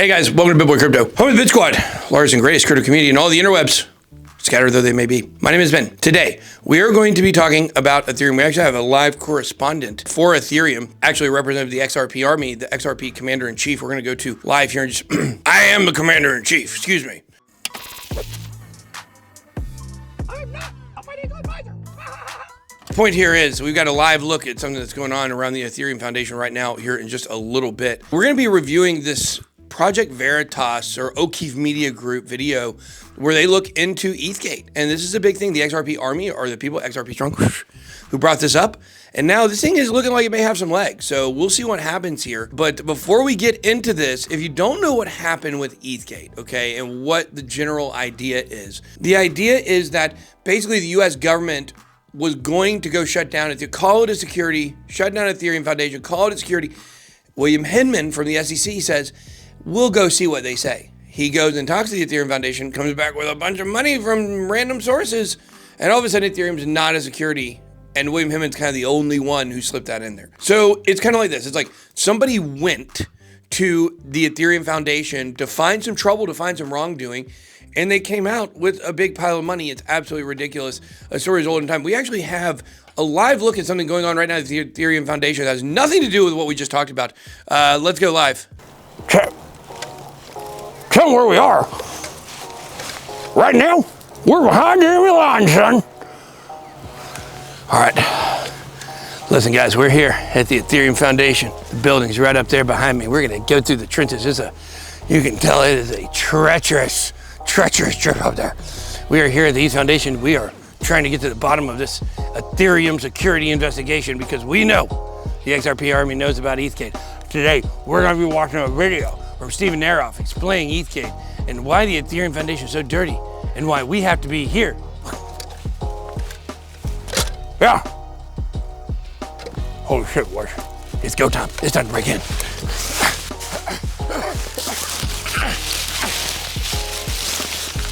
Hey guys, welcome to Big Boy Crypto, home of the Bit Squad, largest and greatest crypto community in all the interwebs, scattered though they may be. My name is Ben. Today, we are going to be talking about Ethereum. We actually have a live correspondent for Ethereum, actually represented the XRP army, the XRP commander-in-chief. We're going to go to live here and just, I am the commander-in-chief, excuse me. I'm not a financial advisor. The point here is we've got a live look at something that's going on around the Ethereum Foundation right now here in just a little bit. We're going to be reviewing this Project Veritas or O'Keefe Media Group video where they look into Ethgate. And this is a big thing. The XRP army are the people, XRP strong, who brought this up. And now this thing is looking like it may have some legs. So we'll see what happens here. But before we get into this, if you don't know what happened with Ethgate, okay, and what the general idea is, the idea is that basically the US government was going to go shut down, if you call it a security, shut down Ethereum Foundation, call it a security. William Hinman from the SEC says, we'll go see what they say. He goes and talks to the Ethereum Foundation, comes back with a bunch of money from random sources, and all of a sudden Ethereum's not a security, and William Hinman's kind of the only one who slipped that in there. So it's kind of like this. It's like somebody went to the Ethereum Foundation to find some trouble, to find some wrongdoing, and they came out with a big pile of money. It's absolutely ridiculous. A story is old in time. We actually have a live look at something going on right now at the Ethereum Foundation that has nothing to do with what we just talked about. Let's go live. Tell them where we are. Right now, we're behind the enemy line, son. All right. Listen, guys, we're here at the Ethereum Foundation. The building's right up there behind me. We're going to go through the trenches. You can tell it is a treacherous trip up there. We are here at the ETH Foundation. We are trying to get to the bottom of this Ethereum security investigation because we know the XRP army knows about Ethgate. Today, we're going to be watching a video from Stephen Nerayoff explaining Ethgate and why the Ethereum Foundation is so dirty and why we have to be here. Yeah. Holy shit, boys. It's go time. It's time to break in.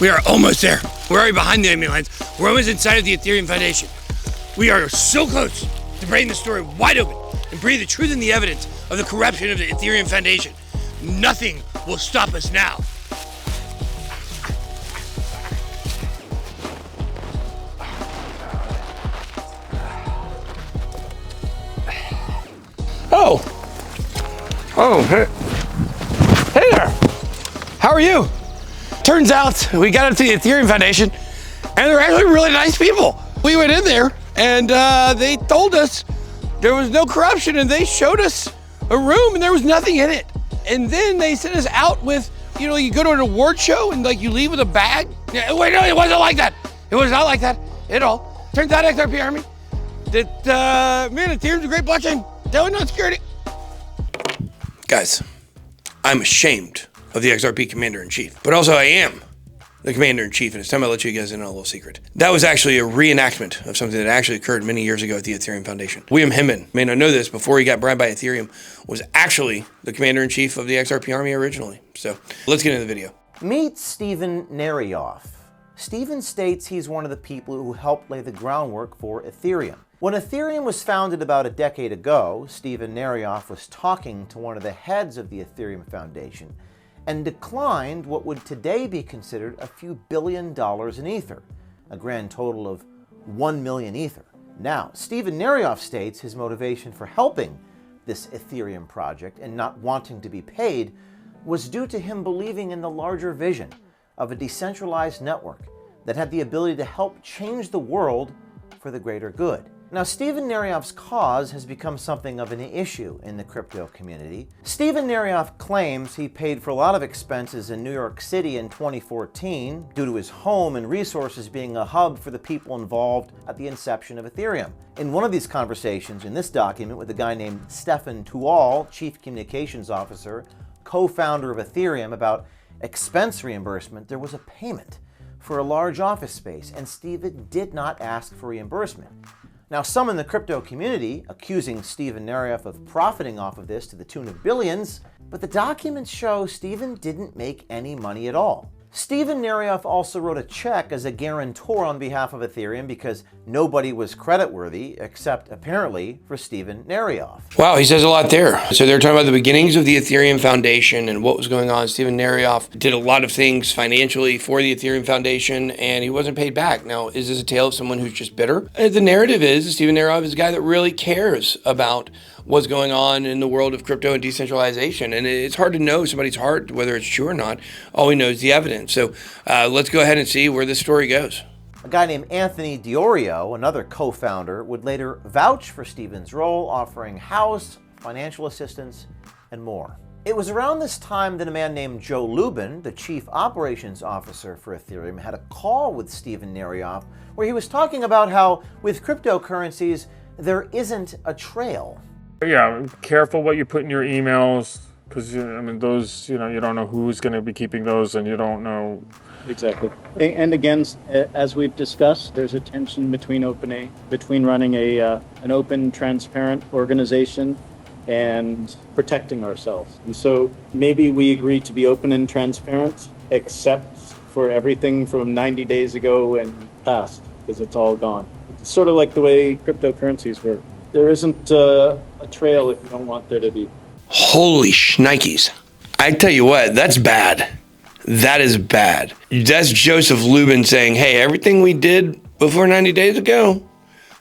We are almost there. We're already behind the enemy lines. We're almost inside of the Ethereum Foundation. We are so close to breaking the story wide open and bringing the truth and the evidence of the corruption of the Ethereum Foundation. Nothing will stop us now. Oh, hey there. How are you? Turns out we got up to the Ethereum Foundation and they're actually really nice people. We went in there and they told us there was no corruption and they showed us a room and there was nothing in it. And then they sent us out with, you go to an award show and like you leave with a bag. Wait, no, it wasn't like that. It was not like that at all. Turns out XRP Army, that, man, Ethereum's a great blockchain. Telling no security. Guys, I'm ashamed of the XRP Commander-in-Chief, but also I am the Commander-in-Chief, and it's time I let you guys in on a little secret. That was actually a reenactment of something that actually occurred many years ago at the Ethereum Foundation. William Hinman, may not know this, before he got bribed by Ethereum, was actually the Commander-in-Chief of the XRP army originally. So let's get into the video. Meet Stephen Nerayoff. Stephen states he's one of the people who helped lay the groundwork for Ethereum. When Ethereum was founded about a decade ago, Stephen Nerayoff was talking to one of the heads of the Ethereum Foundation and declined what would today be considered a few $1 billion in Ether, a grand total of 1 million Ether. Now, Stephen Nerayoff states his motivation for helping this Ethereum project and not wanting to be paid was due to him believing in the larger vision of a decentralized network that had the ability to help change the world for the greater good. Now, Stephen Nerayoff's cause has become something of an issue in the crypto community. Stephen Nerayoff claims he paid for a lot of expenses in New York City in 2014 due to his home and resources being a hub for the people involved at the inception of Ethereum. In one of these conversations in this document with a guy named Stefan Tual, Chief Communications Officer, co-founder of Ethereum, about expense reimbursement, there was a payment for a large office space, and Stephen did not ask for reimbursement. Now, some in the crypto community accusing Stephen Nerayoff of profiting off of this to the tune of billions, but the documents show Stephen didn't make any money at all. Stephen Nerayoff also wrote a check as a guarantor on behalf of Ethereum because nobody was creditworthy except apparently for Stephen Nerayoff. Wow, he says a lot there. So they're talking about the beginnings of the Ethereum Foundation and what was going on. Stephen Nerayoff did a lot of things financially for the Ethereum Foundation, and he wasn't paid back. Now, is this a tale of someone who's just bitter? The narrative is Stephen Nerayoff is a guy that really cares about what's going on in the world of crypto and decentralization. And it's hard to know somebody's heart, whether it's true or not. All we know is the evidence. So let's go ahead and see where this story goes. A guy named Anthony Diorio, another co-founder, would later vouch for Stephen's role, offering house, financial assistance, and more. It was around this time that a man named Joe Lubin, the chief operations officer for Ethereum, had a call with Stephen Nerayoff where he was talking about how with cryptocurrencies, there isn't a trail. Yeah, careful what you put in your emails, because I mean those, you don't know who's going to be keeping those, and you don't know. Exactly. And again, as we've discussed, there's a tension between running an open, transparent organization and protecting ourselves. And so maybe we agree to be open and transparent, except for everything from 90 days ago and past, because it's all gone. It's sort of like the way cryptocurrencies work. There isn't a trail if you don't want there to be. Holy shnikes. I tell you what, that's bad. That is bad. That's Joseph Lubin saying, hey, everything we did before 90 days ago,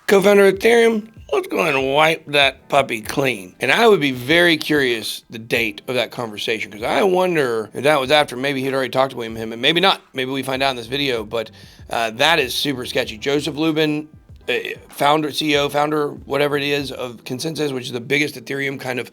co-founder of Ethereum, let's go ahead and wipe that puppy clean. And I would be very curious the date of that conversation, because I wonder if that was after maybe he'd already talked to him, and maybe not. Maybe we find out in this video, but that is super sketchy. Joseph Lubin, CEO, founder, whatever it is, of Consensus, which is the biggest Ethereum kind of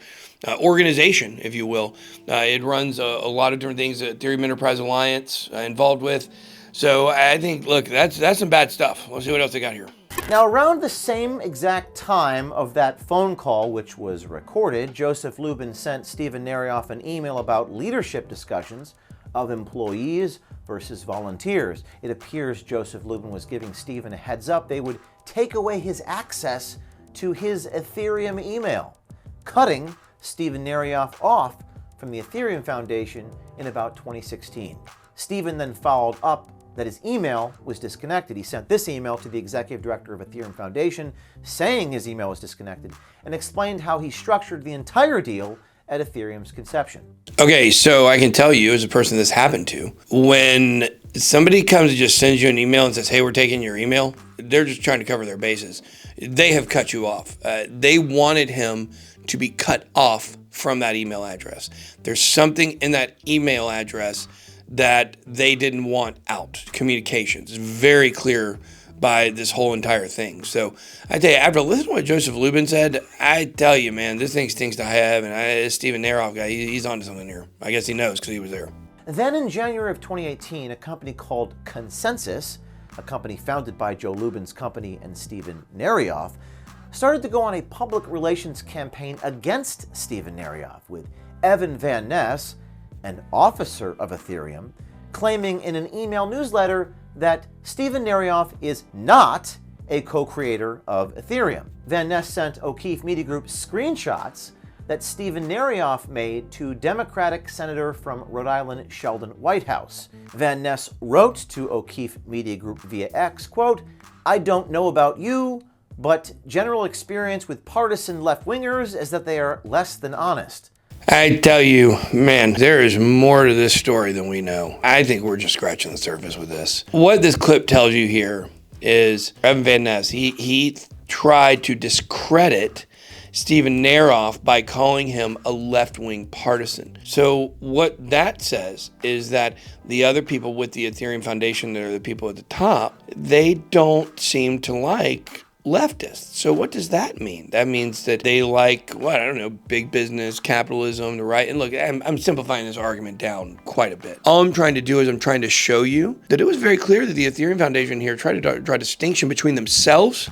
organization, if you will. It runs a lot of different things that Ethereum Enterprise Alliance involved with. So I think, look, that's some bad stuff. Let's see what else they got here. Now, around the same exact time of that phone call, which was recorded, Joseph Lubin sent Stephen Nerayoff an email about leadership discussions of employees versus volunteers. It appears Joseph Lubin was giving Stephen a heads up they would take away his access to his Ethereum email, cutting Stephen Nerayoff off from the Ethereum Foundation in about 2016. Stephen then followed up that his email was disconnected. He sent this email to the executive director of Ethereum Foundation saying his email was disconnected and explained how he structured the entire deal at Ethereum's conception. Okay, so I can tell you, as a person this happened to, when somebody comes and just sends you an email and says, hey, we're taking your email, they're just trying to cover their bases. They have cut you off. They wanted him to be cut off from that email address. There's something in that email address that they didn't want out. Communications. It's very clear by this whole entire thing. So I tell you, after listening to what Joseph Lubin said, I tell you, man, this thing stinks to high heaven. This Stephen Nerayoff guy, he's onto something here. I guess he knows because he was there. Then in January of 2018, a company called Consensus, a company founded by Joe Lubin's company and Stephen Nerayoff, started to go on a public relations campaign against Stephen Nerayoff, with Evan Van Ness, an officer of Ethereum, claiming in an email newsletter that Stephen Nerayoff is not a co-creator of Ethereum. Van Ness sent O'Keefe Media Group screenshots that Stephen Nerayoff made to Democratic Senator from Rhode Island Sheldon Whitehouse. Van Ness wrote to O'Keefe Media Group via X, quote, I don't know about you, but general experience with partisan left-wingers is that they are less than honest. I tell you, man, there is more to this story than we know. I think we're just scratching the surface with this. What this clip tells you here is Evan Van Ness, he tried to discredit Stephen Nerayoff by calling him a left-wing partisan. So what that says is that the other people with the Ethereum Foundation, that are the people at the top, they don't seem to like leftists. So what does that mean? That means that they like, what, I don't know, big business, capitalism, the right. And look, I'm simplifying this argument down quite a bit. All I'm trying to do is I'm trying to show you that it was very clear that the Ethereum Foundation here tried to draw a distinction between themselves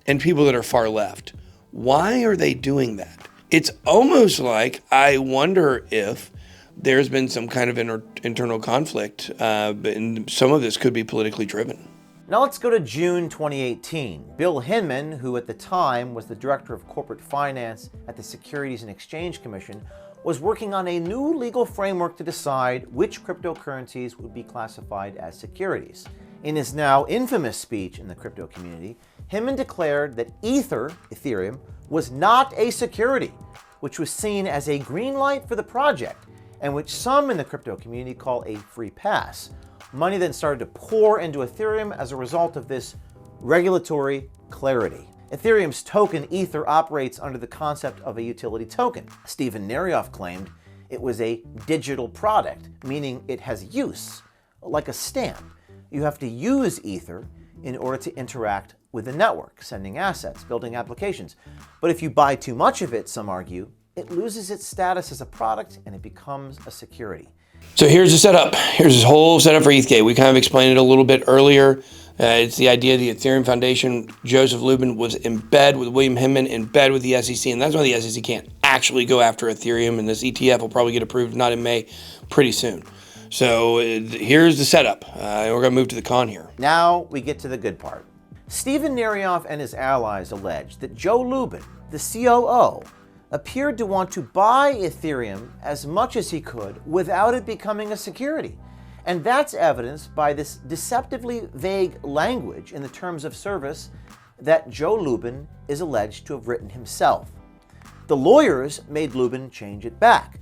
and people that are far left. Why are they doing that? It's almost like I wonder if there's been some kind of internal conflict, and some of this could be politically driven. Now let's go to June 2018. Bill Hinman, who at the time was the Director of Corporate Finance at the Securities and Exchange Commission, was working on a new legal framework to decide which cryptocurrencies would be classified as securities. In his now infamous speech in the crypto community, Hinman declared that Ethereum, was not a security, which was seen as a green light for the project, and which some in the crypto community call a free pass. Money then started to pour into Ethereum as a result of this regulatory clarity. Ethereum's token Ether operates under the concept of a utility token. Steven Nerayoff claimed it was a digital product, meaning it has use, like a stamp. You have to use Ether in order to interact with the network, sending assets, building applications. But if you buy too much of it, some argue, it loses its status as a product and it becomes a security. So here's the setup. Here's this whole setup for Ethgate. We kind of explained it a little bit earlier. It's the idea the Ethereum Foundation, Joseph Lubin, was in bed with William Hinman, in bed with the SEC, and that's why the SEC can't actually go after Ethereum, and this ETF will probably get approved, not in May, pretty soon. So here's the setup. We're going to move to the con here. Now we get to the good part. Steven Nerayoff and his allies alleged that Joe Lubin, the COO, appeared to want to buy Ethereum as much as he could without it becoming a security. And that's evidenced by this deceptively vague language in the terms of service that Joe Lubin is alleged to have written himself. The lawyers made Lubin change it back.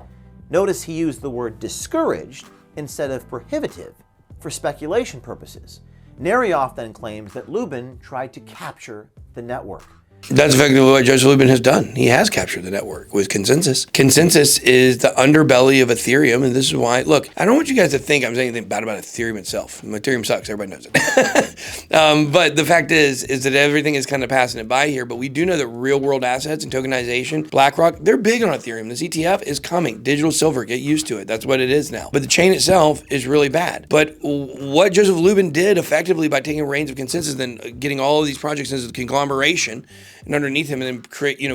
Notice he used the word discouraged instead of prohibitive for speculation purposes. Nerayoff then claims that Lubin tried to capture the network. That's effectively what Joseph Lubin has done. He has captured the network with consensus. Consensus is the underbelly of Ethereum, and this is why, look, I don't want you guys to think I'm saying anything bad about Ethereum itself. Ethereum sucks, everybody knows it. But the fact is that everything is kind of passing it by here, but we do know that real-world assets and tokenization, BlackRock, they're big on Ethereum. This ETF is coming. Digital silver, get used to it. That's what it is now. But the chain itself is really bad. But what Joseph Lubin did effectively by taking reins of consensus and getting all of these projects into the conglomeration, and underneath him, and then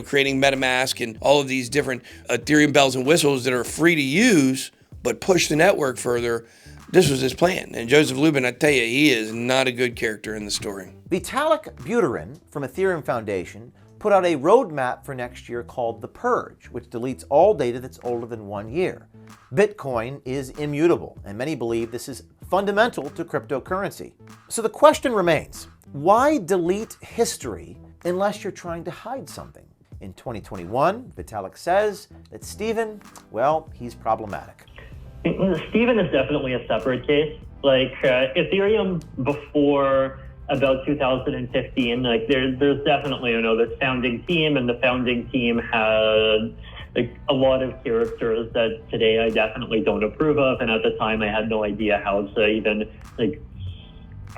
creating MetaMask and all of these different Ethereum bells and whistles that are free to use, but push the network further. This was his plan. And Joseph Lubin, I tell you, he is not a good character in the story. Vitalik Buterin from Ethereum Foundation put out a roadmap for next year called The Purge, which deletes all data that's older than 1 year. Bitcoin is immutable, and many believe this is fundamental to cryptocurrency. So the question remains, why delete history unless you're trying to hide something? In 2021, Vitalik says that Steven, well, he's problematic. Steven is definitely a separate case. Like Ethereum before about 2015, like there's definitely, this founding team, and the founding team had like a lot of characters that today I definitely don't approve of, and at the time I had no idea how to even like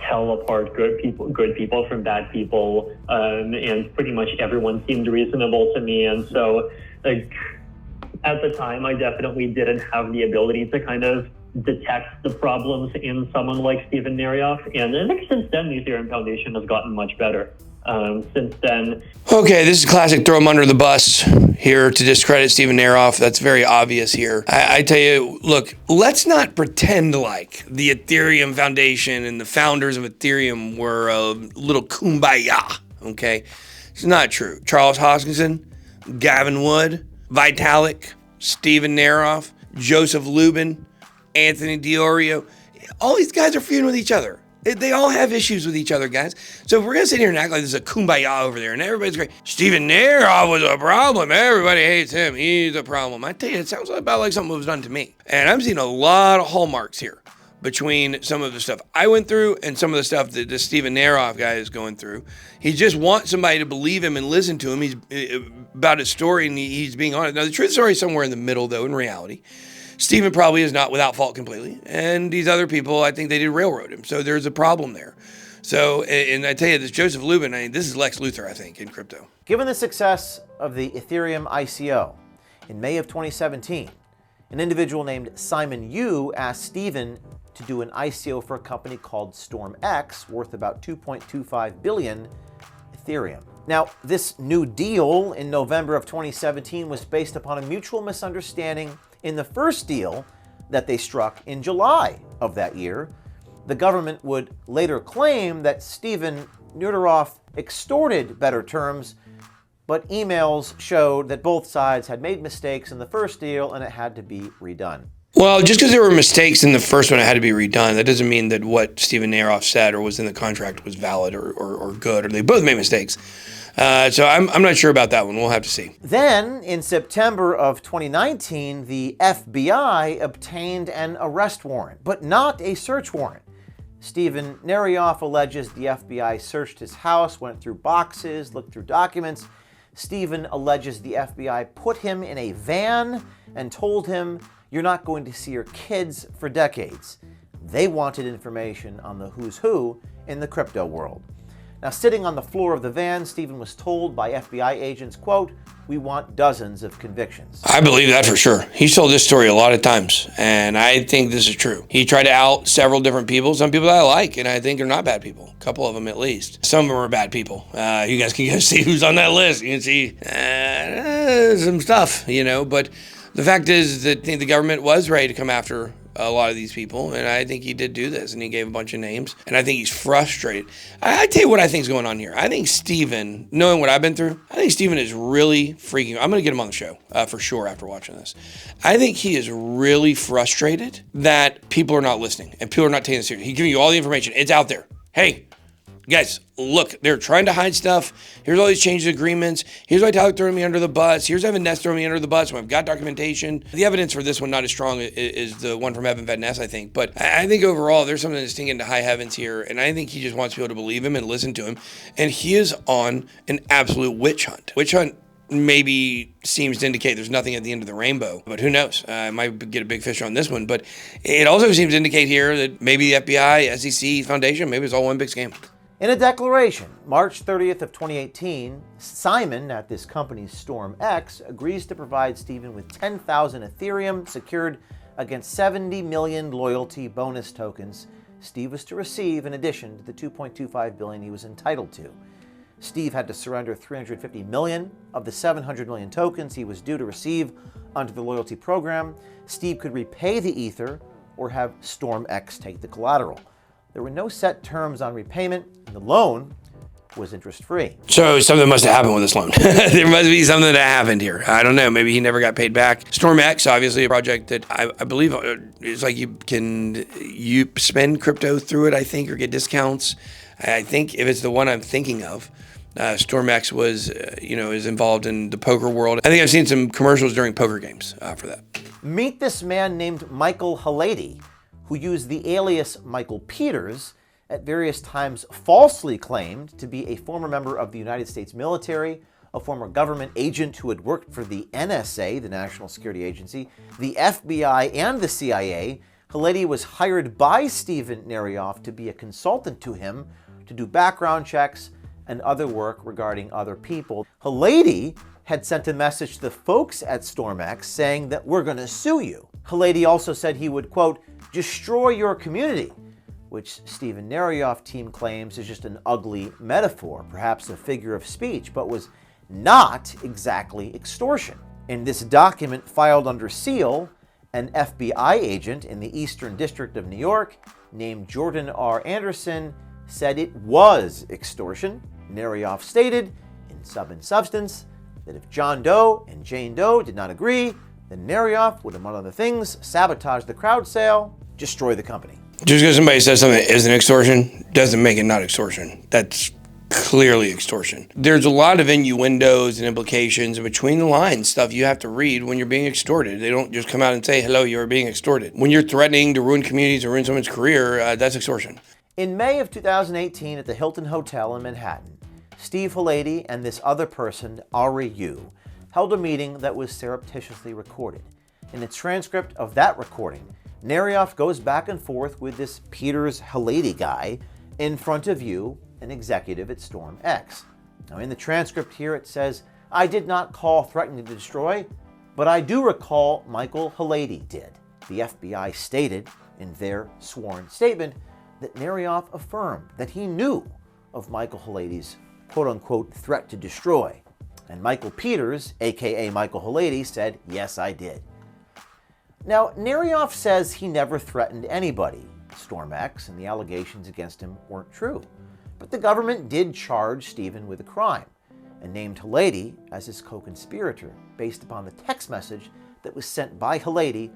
tell apart good people from bad people, and pretty much everyone seemed reasonable to me. And so, like, at the time, I definitely didn't have the ability to kind of detect the problems in someone like Steven Nerayoff. And I think since then, the Ethereum Foundation has gotten much better. Since then. Okay, this is classic throw him under the bus here to discredit Steven Nerayoff. That's very obvious here. I tell you, look, let's not pretend like the Ethereum Foundation and the founders of Ethereum were a little kumbaya, okay? It's not true. Charles Hoskinson, Gavin Wood, Vitalik, Steven Nerayoff, Joseph Lubin, Anthony Diorio, all these guys are feuding with each other. They all have issues with each other, guys. So if we're going to sit here and act like there's a kumbaya over there and everybody's great, Steven Nerayoff was a problem. Everybody hates him. He's a problem. I tell you, it sounds about like something was done to me. And I'm seeing a lot of hallmarks here between some of the stuff I went through and some of the stuff that the Steven Nerayoff guy is going through. He just wants somebody to believe him and listen to him. He's about his story, and he's being honest. Now, the truth story is somewhere in the middle, though, in reality. Steven probably is not without fault completely. And these other people, I think they did railroad him. So there's a problem there. So, and I tell you, this Joseph Lubin, this is Lex Luthor, I think, in crypto. Given the success of the Ethereum ICO in May of 2017, an individual named Simon Yu asked Steven to do an ICO for a company called StormX, worth about 2.25 billion Ethereum. Now, this new deal in November of 2017 was based upon a mutual misunderstanding in the first deal that they struck in July of that year. The government would later claim that Steven Nerayoff extorted better terms but emails showed that both sides had made mistakes in the first deal and it had to be redone. Well, just because there were mistakes in the first one, it had to be redone. That doesn't mean that what Stephen Nerayoff said or was in the contract was valid or good, or they both made mistakes. So I'm not sure about that one. We'll have to see. Then, in September of 2019, the FBI obtained an arrest warrant, but not a search warrant. Stephen Nerayoff alleges the FBI searched his house, went through boxes, looked through documents. Stephen alleges the FBI put him in a van and told him, "You're not going to see your kids for decades." They wanted information on the who's who in the crypto world. Now, sitting on the floor of the van, Stephen was told by FBI agents, quote, "We want dozens of convictions." I believe that for sure. He's told this story a lot of times, and I think this is true. He tried to out several different people, some people that I like, and I think they're not bad people. A couple of them at least. Some of them are bad people. You guys can go see who's on that list. You can see some stuff, but the fact is that I think the government was ready to come after a lot of these people, and I think he did do this, and he gave a bunch of names, and I think he's frustrated. I tell you what I think is going on here. I think Stephen, knowing what I've been through, I think Stephen is really freaking. I'm going to get him on the show for sure after watching this. I think he is really frustrated that people are not listening and people are not taking it seriously. He's giving you all the information. It's out there. Hey, guys, look, they're trying to hide stuff. Here's all these change agreements. Here's why Tyler throwing me under the bus. Here's Evan Ness throwing me under the bus. I've got documentation. The evidence for this one not as strong is the one from Evan Van Ness, I think. But I think overall there's something that's stinging to high heavens here, and I think he just wants people to believe him and listen to him. And he is on an absolute witch hunt. Witch hunt maybe seems to indicate there's nothing at the end of the rainbow, but who knows? I might get a big fish on this one, but it also seems to indicate here that maybe the FBI, SEC, Foundation, maybe it's all one big scam. In a declaration, March 30th of 2018, Simon at this company's StormX agrees to provide Stephen with 10,000 Ethereum secured against 70 million loyalty bonus tokens Steve was to receive in addition to the 2.25 billion he was entitled to. Steve had to surrender 350 million of the 700 million tokens he was due to receive under the loyalty program. Steve could repay the Ether or have StormX take the collateral. There were no set terms on repayment, and the loan was interest-free. So something must have happened with this loan. There must be something that happened here. I don't know. Maybe he never got paid back. StormX, obviously a project that I believe it's like you spend crypto through it, I think, or get discounts. I think if it's the one I'm thinking of, StormX was, is involved in the poker world. I think I've seen some commercials during poker games for that. Meet this man named Michael Halady, who used the alias Michael Peters, at various times falsely claimed to be a former member of the United States military, a former government agent who had worked for the NSA, the National Security Agency, the FBI, and the CIA. Halady was hired by Stephen Nerayoff to be a consultant to him to do background checks and other work regarding other people. Halady had sent a message to the folks at StormX saying that we're going to sue you. Halady also said he would, quote, destroy your community, which Stephen Nerayoff team claims is just an ugly metaphor, perhaps a figure of speech, but was not exactly extortion. In this document filed under seal, an FBI agent in the Eastern District of New York named Jordan R. Anderson said it was extortion. Nerayoff stated, in sub and substance, that if John Doe and Jane Doe did not agree, then Nerayoff would, among other things, sabotage the crowd sale, destroy the company. Just because somebody says something isn't extortion doesn't make it not extortion. That's clearly extortion. There's a lot of innuendos and implications and between the lines stuff you have to read when you're being extorted. They don't just come out and say, hello, you're being extorted. When you're threatening to ruin communities or ruin someone's career, that's extortion. In May of 2018 at the Hilton Hotel in Manhattan, Steve Halady and this other person, Ari Yu, held a meeting that was surreptitiously recorded. In the transcript of that recording, Nerayoff goes back and forth with this Peters Halady guy in front of Yu, an executive at StormX. Now in the transcript here it says, I did not call threatening to destroy, but I do recall Michael Halady did. The FBI stated in their sworn statement that Nerayoff affirmed that he knew of Michael Halady's quote-unquote threat to destroy. And Michael Peters, aka Michael Halady, said, yes, I did. Now, Nerayoff says he never threatened anybody, StormX, and the allegations against him weren't true. But the government did charge Stephen with a crime. and named Halady as his co-conspirator based upon the text message that was sent by Halady,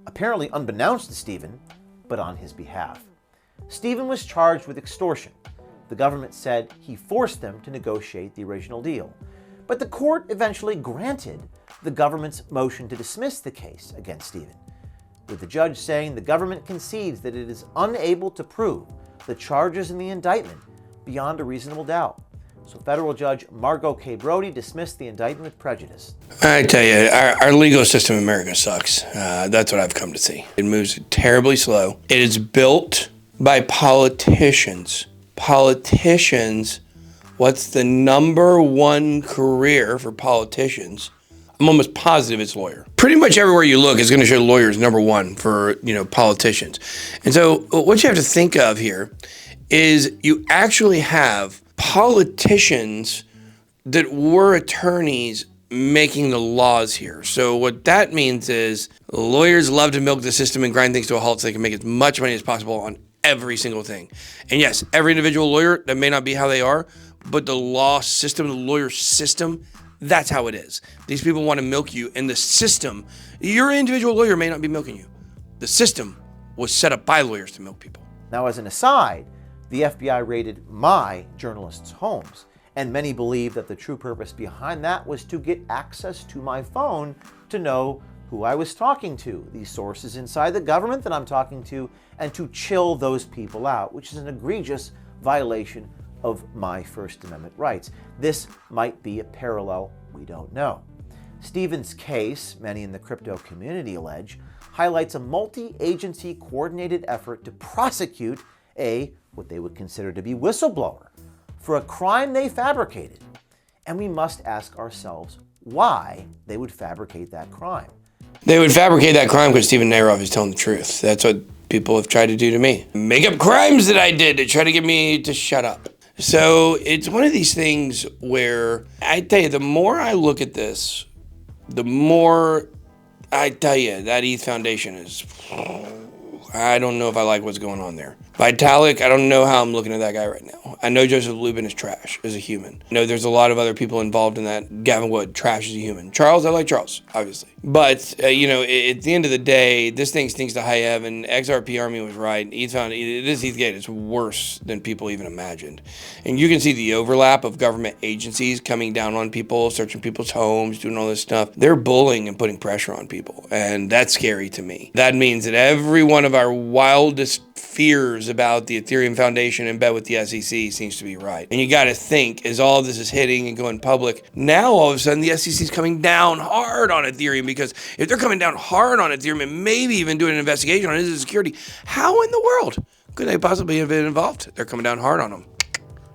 apparently unbeknownst to Stephen, but on his behalf. Stephen was charged with extortion. The government said he forced them to negotiate the original deal. But the court eventually granted the government's motion to dismiss the case against Stephen, with the judge saying the government concedes that it is unable to prove the charges in the indictment beyond a reasonable doubt. So federal judge Margot K. Brody dismissed the indictment with prejudice. I tell you, our legal system in America sucks. That's what I've come to see. It moves terribly slow. It is built by politicians. Politicians, what's the number one career for politicians? I'm almost positive it's lawyer. Pretty much everywhere you look is going to show lawyers number one for, politicians. And so what you have to think of here is you actually have politicians that were attorneys making the laws here. So what that means is lawyers love to milk the system and grind things to a halt so they can make as much money as possible on every single thing. And yes, every individual lawyer, that may not be how they are, but the law system, the lawyer system, that's how it is. These people want to milk you, and the system, your individual lawyer may not be milking you. The system was set up by lawyers to milk people. Now, as an aside, the FBI raided my journalists' homes, and many believe that the true purpose behind that was to get access to my phone to know who I was talking to, the sources inside the government that I'm talking to, and to chill those people out, which is an egregious violation of my First Amendment rights. This might be a parallel, we don't know. Stephen's case, many in the crypto community allege, highlights a multi-agency coordinated effort to prosecute what they would consider to be whistleblower for a crime they fabricated. And we must ask ourselves why they would fabricate that crime. They would fabricate that crime because Stephen Nerayoff is telling the truth. That's what people have tried to do to me. Make up crimes that I did to try to get me to shut up. So it's one of these things where I tell you, the more I look at this, the more I tell you that ETH Foundation is, I don't know if I like what's going on there. Vitalik, I don't know how I'm looking at that guy right now. I know Joseph Lubin is trash as a human. I know there's a lot of other people involved in that. Gavin Wood, trash as a human. Charles, I like Charles, obviously. But, at the end of the day, this thing stinks to high heaven. XRP Army was right. This Ethgate is worse than people even imagined. And you can see the overlap of government agencies coming down on people, searching people's homes, doing all this stuff. They're bullying and putting pressure on people. And that's scary to me. That means that every one of our wildest fears about the Ethereum Foundation in bed with the SEC seems to be right. And you got to think, as all of this is hitting and going public, now all of a sudden the SEC is coming down hard on Ethereum, because if they're coming down hard on Ethereum and maybe even doing an investigation on its security, how in the world could they possibly have been involved? They're coming down hard on them.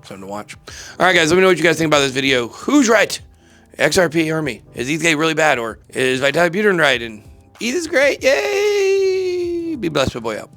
Something to watch. All right, guys, let me know what you guys think about this video. Who's right? XRP Army. Is Ethgate really bad, or is Vitalik Buterin right and ETH is great? Yay! Be blessed, my boy out.